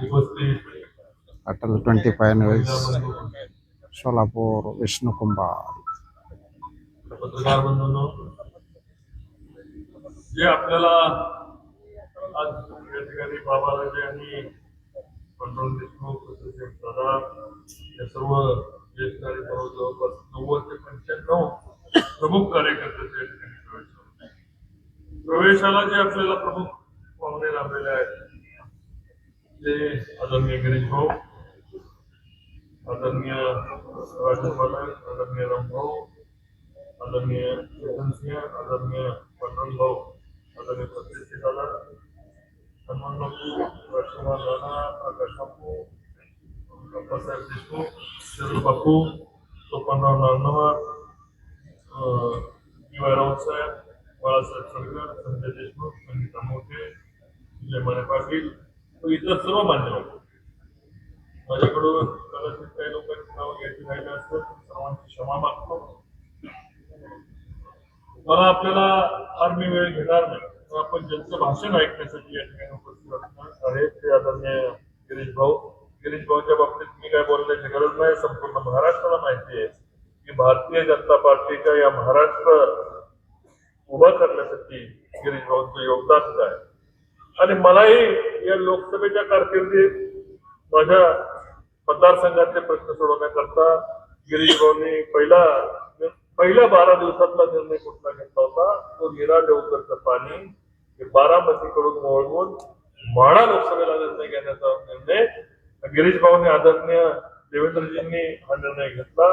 उपस्थित अटल 25 न्यूज सोलापूर विष्णू कुंभार पत्रकार बंधूंनो, जे आपल्याला आज या ठिकाणी बाबाराजे आणि पंडित देशमुख तसेच दादा या सर्व ज्येष्ठ आणि जवळपास 90 ते 95 प्रमुख कार्यकर्ते या ठिकाणी प्रवेशाला जे आपल्याला प्रमुख पाहुणे लाभलेले आहेत ते आदरणीय गिरीश भाऊ, आदरणीय राजन पालक, आदरणीय रामभाऊ, आदरणीय चेतन सिंह, आदरणीय पंडन भाऊ, आदरणीय सत्यजित दादा, हनुमान बापू, राजकुमार राणा, आकाश बापू, अप्पासाहेब देशमुख, शरद बापू, सोपानराव नारनवार, पी.वाय. राऊत साहेब, बाळासाहेब सरगर, संजय देशमुख, संगीता मोठे, विजय माने पाटील व इतर सर्व मान्यवर. माझ्याकडून कदाचित काही लोकांची नावं घ्यायची राहिली असतात, सर्वांची क्षमा मागतो. मला आपल्याला फार मी वेळ घेणार नाही. आपण ज्यांचं भाषण ऐकण्यासाठी या ठिकाणी उपस्थित असणार आहेत ते आदरणीय गिरीश भाऊ. गिरीश भाऊच्या बाबतीत मी काय बोलण्याची गरज नाही. संपूर्ण महाराष्ट्राला माहिती आहे की भारतीय जनता पार्टीच्या या महाराष्ट्र उभा करण्यासाठी गिरीश भाऊंचं योगदान काय. आणि मलाही या लोकसभेच्या कारकिर्दीत माझ्या मतदारसंघातले प्रश्न सोडवण्याकरता गिरीश भाऊंनी पहिल्या 12 दिवसातला निर्णय कुठला घेतला होता, तो नीरा देवकरचं पाणी बारामतीकडून वळवून माढा लोकसभेला निर्णय घेण्याचा निर्णय गिरीश भाऊंनी आदरणीय देवेंद्रजींनी हा निर्णय घेतला.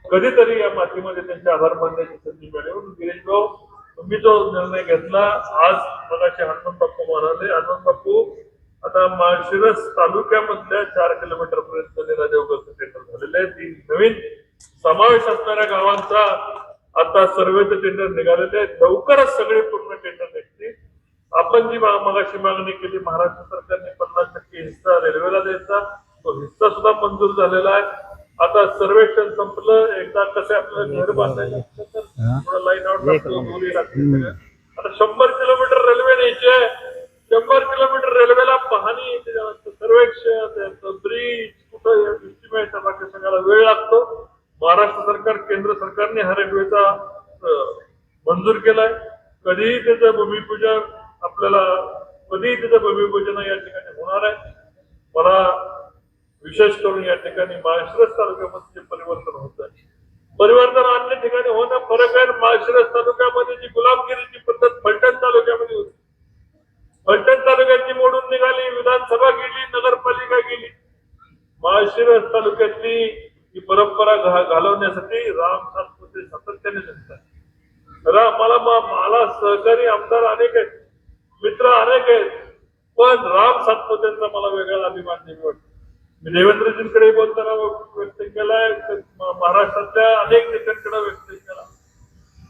कधीतरी या मातीमध्ये त्यांचे आभार मानण्याची संधी मिळेल. गिरीश भाऊ, तुम्ही जो निर्णय घेतला, आज मगाशी हनुमान बापू म्हणाले, हनुमान बापू आता माळशिरस तालुक्यामधल्या 4 किलोमीटर पर्यंत नीरा देवकरचं टेंडर झालेलं आहे. 3 नवीन समावेश असणाऱ्या गावांचा आता सर्वेचं टेंडर निघालेले आहे. लवकरच सगळे पूर्ण टेंडर निघतील. आपण जी मगाशी मागणी केली, महाराष्ट्र सरकारने 50% हिस्सा रेल्वेला द्यायचा, तो हिस्सा सुद्धा मंजूर झालेला आहे. आता सर्वेक्षण संपलं. एकदा कसं आपल्याला घर बांधायचं तर लाईन आउट लागते. आता 100 किलोमीटर रेल्वे न्यायची आहे. 100 किलोमीटर रेल्वेला पाहणी, सर्वेक्षण, ब्रिज, कुठं एस्टिमेट सगळ्याला वेळ लागतो. महाराष्ट्र सरकार, केंद्र सरकारने हा रेल्वेचा मंजूर केलाय. कधीही त्याचं भूमिपूजन या ठिकाणी होणार आहे. मला विशेष करून या ठिकाणी माळशिरस तालुक्यामध्ये जे परिवर्तन होत आहे, परिवर्तन अन्य ठिकाणी होणं फरक आहे. माळशिरस तालुक्यामध्ये जी गुलामगिरीची पद्धत फलटण तालुक्यामध्ये होती, फलटण तालुक्याची मोडून निघाली, विधानसभा गेली, नगरपालिका गेली. माळशिरस तालुक्यातली ही परंपरा घालवण्यासाठी राम सातपुते सातत्याने झटतात. मला सहकारी आमदार अनेक आहेत, मित्र अनेक आहेत, पण राम सातपुतेंचा मला वेगळा अभिमान नेहमी वाटतो. मी देवेंद्रजींकडे बोलताना व्यक्त केलाय, महाराष्ट्रातल्या अनेक नेत्यांकडे व्यक्त केला.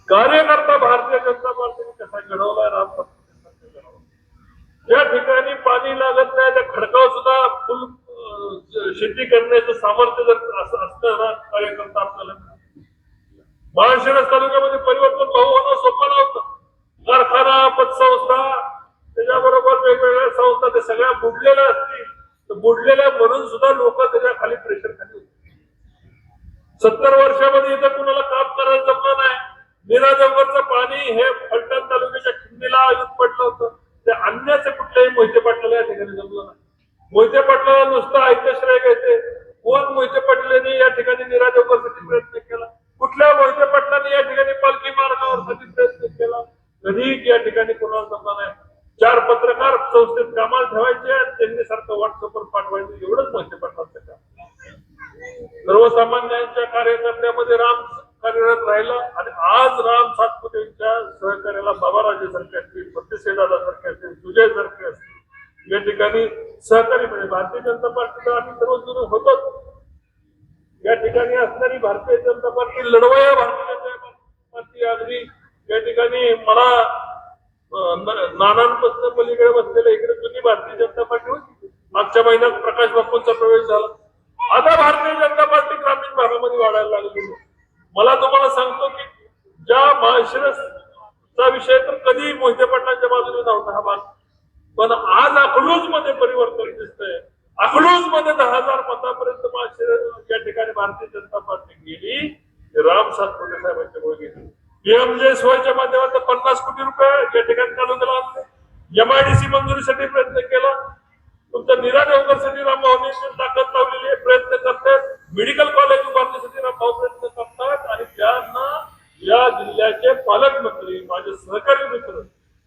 कार्यकर्ता भारतीय जनता पार्टीने कसा घडवलाय, राम सातपुतेंना घडवला. या ठिकाणी पाणी लागत नाही त्या खडकावर सुद्धा फुल शेती करण्याचं सामर्थ्य जर असं असतं ना, कार्यकर्ता आपल्याला माळशिरस तालुक्यामध्ये परिवर्तन होणं सोपं नव्हतं. कारखाना, पतसंस्था, त्याच्याबरोबर वेगवेगळ्या संस्था ते सगळ्या बुडलेल्या असतील तर बुडलेल्या म्हणून सुद्धा लोक त्याच्या खाली प्रेशर खाली होते. 70 वर्षामध्ये इथं कुणाला काम करायला जमलं नाही. नीरा देवकरचं पाणी हे फलटण तालुक्याच्या खिंडीला पडलं होतं. त्या अन्याचं कुठल्याही मोहिते पाटलाला या ठिकाणी जमलं नाही. मोहिते पाटलाला नुसतं ऐकश्रेय घ्यायचे. कोण मोहिते पाटलांनी या ठिकाणी नीरा देवकरसाठी प्रयत्न केला? कुठल्या मोहिते पाटलांनी या ठिकाणी पालखी मार्गावर प्रयत्न केला? कधी या ठिकाणी कोणाला जमला नाही. 4 पत्रकार संस्थेत कामाला ठेवायचे, त्यांनी सारखं व्हॉट्सअपवर पाठवायचं, एवढंच मोहिते पाटलांचं काम. सर्वसामान्यांच्या कार्यकर्त्यामध्ये राम कार्यरत राहिला आणि आज राम सातपुतेंच्या सहकार्याला बाबाराजे सारखे असतील, सत्यसेदादा सारखे असतील, सुजय सारखे असतील, या ठिकाणी सहकारी म्हणजे भारतीय जनता पार्टीचा आम्ही सर्व जुनं होतोच. या ठिकाणी असणारी भारतीय जनता पार्टी लढवया भारतीय जनता पार्टी अगदी या ठिकाणी मला नानांपासून पलीकडे बसलेल्या इकडे जुनी भारतीय जनता पार्टी होती. मागच्या महिन्यात प्रकाश बापूंचा प्रवेश झाला. आता भारतीय जनता पार्टी ग्रामीण भागामध्ये वाढायला लागली. मला तुम्हाला सांगतो की ज्या माळशिरसचा विषय तर कधी मोहिते पाटलांच्या बाजूने नव्हता हा भाग, पण आज अकलूज मध्ये परिवर्तन दिसतंय. भारतीय जनता पार्टी गेली ते राम सातपुते साहेबांच्यामुळे गेली. PMJSYच्या माध्यमातून 50 कोटी रुपये या ठिकाणी तालुक्याला आणले. MIDC मंजुरीसाठी प्रयत्न केला. तुमच्या नीरा देवकरसाठी रामभाऊने ताकद लावलेली आहे, प्रयत्न करतात. मेडिकल कॉलेज उभारण्यासाठी रामभाऊ प्रयत्न करतात आणि त्यांना या जिल्ह्याचे पालकमंत्री माझे सहकारी मित्र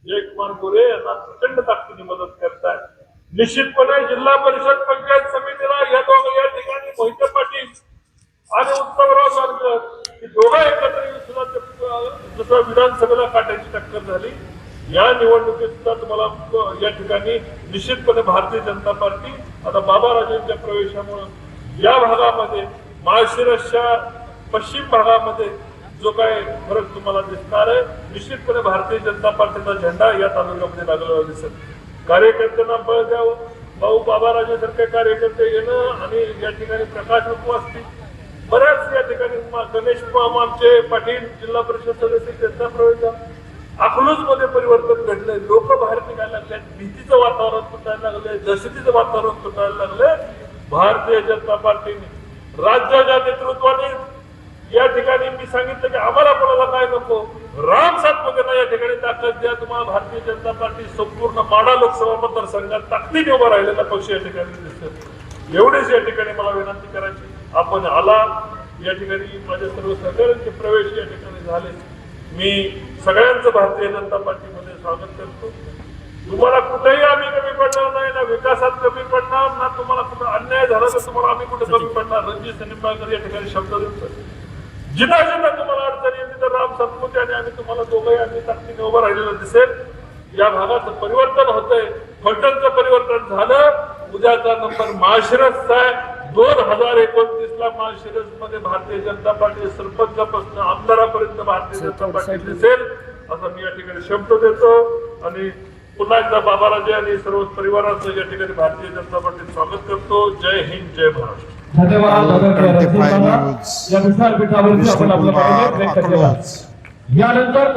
जयकुमार गोरे यांना प्रचंड ताकदीने मदत करतात. निश्चितपणे जिल्हा परिषद पंचायत समितीला या ठिकाणी मोहिते पाटील आणि उत्तमराव जानकर हे दोघं एकत्र येऊन सुद्धा जसं विधानसभेला काट्याची टक्कर झाली. या निवडणुकीत सुद्धा तुम्हाला या ठिकाणी निश्चितपणे भारतीय जनता पार्टी आता बाबाराजेंच्या प्रवेशामुळे या भागामध्ये माळशिरसच्या पश्चिम भागामध्ये जो काय फरक तुम्हाला दिसणार आहे, निश्चितपणे भारतीय जनता पार्टीचा झेंडा या तालुक्यामध्ये लागलेला दिसेल. कार्यकर्त्यांना बळ द्यावं. भाऊ बाबाराजे सारखे कार्यकर्ते येणं आणि या ठिकाणी प्रकाश उपवासती बऱ्याच या ठिकाणी गणेश आमचे पाटील जिल्हा परिषद सदस्य त्यांचा प्रवेश झाला. अकलूज मध्ये परिवर्तन घडलंय. लोक बाहेर निघायला लागले, भीतीचं वातावरण तुटायला लागलंय, दहशतीचं वातावरण तुटायला लागलंय. भारतीय जनता पार्टीने राज्याच्या नेतृत्वाने या ठिकाणी मी सांगितलं की आम्हाला कोणाला काय नको, राम सातपुतेंना या ठिकाणी ताकद द्या. तुम्हाला भारतीय जनता पार्टी संपूर्ण माढा लोकसभा मतदारसंघात ताकदीने उभा राहिलेला पक्ष या ठिकाणी दिसतो. एवढेच या ठिकाणी मला विनंती करायची, आपण आला या ठिकाणी माझ्या सर्व सहकाऱ्यांचे प्रवेश या ठिकाणी झाले. मी सगळ्यांचं भारतीय जनता पार्टीमध्ये स्वागत करतो. तुम्हाला कुठेही आम्ही कमी पडणार नाही, ना विकासात कमी पडणार, ना तुम्हाला कुठं अन्याय झाला तर तुम्हाला आम्ही कुठे कमी पडणार. रणजित निंबाळकर या ठिकाणी शब्द देतो, जिथं जिथं तुम्हाला अडचणी येते तर राम सातपुते आणि आम्ही तुम्हाला दोघंही आम्ही ताकदीने उभं राहिलेलं दिसेल. या भागाचं परिवर्तन होतंय. फलटणचं परिवर्तन झालं. उद्याचा नंबर माळशिरसचा आहे. 2029 ला माळशिरस मध्ये भारतीय जनता पार्टी सरपंचापासून आमदारापर्यंत भारतीय जनता पार्टी दिसेल असं मी या ठिकाणी शब्द देतो. आणि पुन्हा एकदा बाबाराजे आणि सर्व परिवाराचं या ठिकाणी भारतीय जनता पार्टीत स्वागत करतो. जय हिंद, जय महाराष्ट्र. धन्यवाद. न्यूज या विशाल पीठावरती आपण आपलं पाहिजे. धन्यवाद. यानंतर